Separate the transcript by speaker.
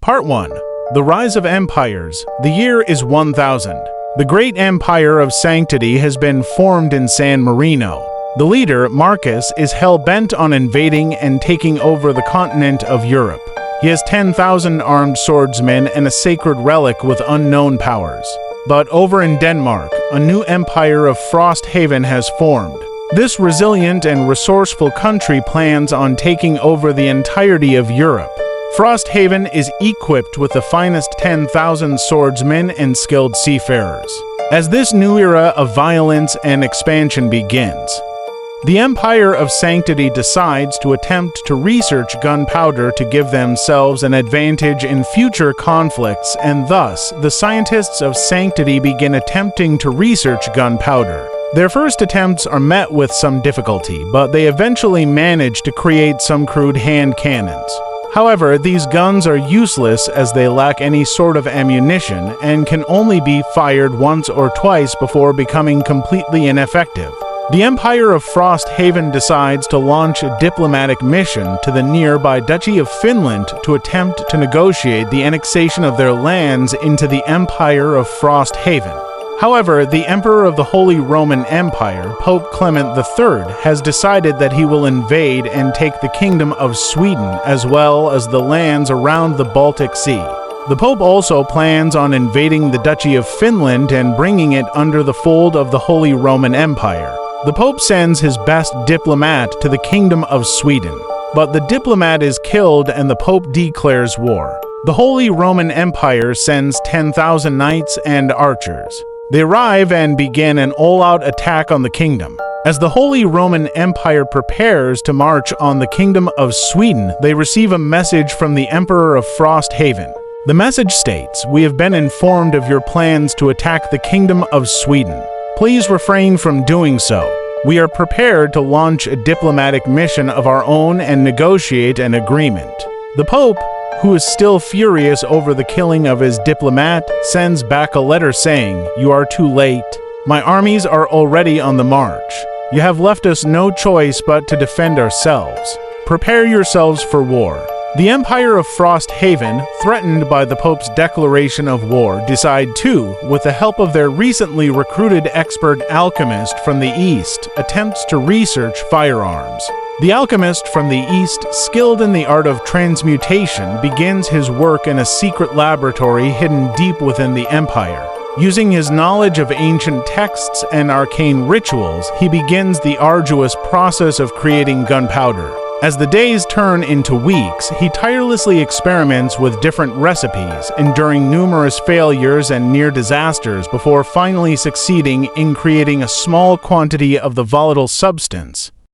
Speaker 1: Part 1. The Rise of Empires. The year is 1000. The great empire of sanctity has been formed in San Marino. The leader, Marcus, is hell-bent on invading and taking over the continent of Europe. He has 10,000 armed swordsmen and a sacred relic with unknown powers. But over in Denmark, a new empire of Frosthaven has formed. This resilient and resourceful country plans on taking over the entirety of Europe. Frosthaven is equipped with the finest 10,000 swordsmen and skilled seafarers. As this new era of violence and expansion begins, the Empire of Sanctity decides to attempt to research gunpowder to give themselves an advantage in future conflicts, and thus, the scientists of Sanctity begin attempting to research gunpowder. Their first attempts are met with some difficulty, but they eventually manage to create some crude hand cannons. However, these guns are useless as they lack any sort of ammunition and can only be fired once or twice before becoming completely ineffective. The Empire of Frosthaven decides to launch a diplomatic mission to the nearby Duchy of Finland to attempt to negotiate the annexation of their lands into the Empire of Frosthaven. However, the Emperor of the Holy Roman Empire, Pope Clement III, has decided that he will invade and take the Kingdom of Sweden as well as the lands around the Baltic Sea. The Pope also plans on invading the Duchy of Finland and bringing it under the fold of the Holy Roman Empire. The Pope sends his best diplomat to the Kingdom of Sweden, but the diplomat is killed and the Pope declares war. The Holy Roman Empire sends 10,000 knights and archers. They arrive and begin an all-out attack on the kingdom. As the Holy Roman Empire prepares to march on the Kingdom of Sweden, they receive a message from the Emperor of Frosthaven. The message states, "We have been informed of your plans to attack the Kingdom of Sweden. Please refrain from doing so. We are prepared to launch a diplomatic mission of our own and negotiate an agreement." The Pope, who is still furious over the killing of his diplomat, sends back a letter saying, "You are too late. My armies are already on the march. You have left us no choice but to defend ourselves. Prepare yourselves for war." The Empire of Frosthaven, threatened by the Pope's declaration of war, decide to, with the help of their recently recruited expert alchemist from the East, attempts to research firearms. The alchemist from the East, skilled in the art of transmutation, begins his work in a secret laboratory hidden deep within the Empire. Using his knowledge of ancient texts and arcane rituals, he begins the arduous process of creating gunpowder. As the days turn into weeks, he tirelessly experiments with different recipes, enduring numerous failures and near disasters before finally succeeding in creating a small quantity of the volatile substance.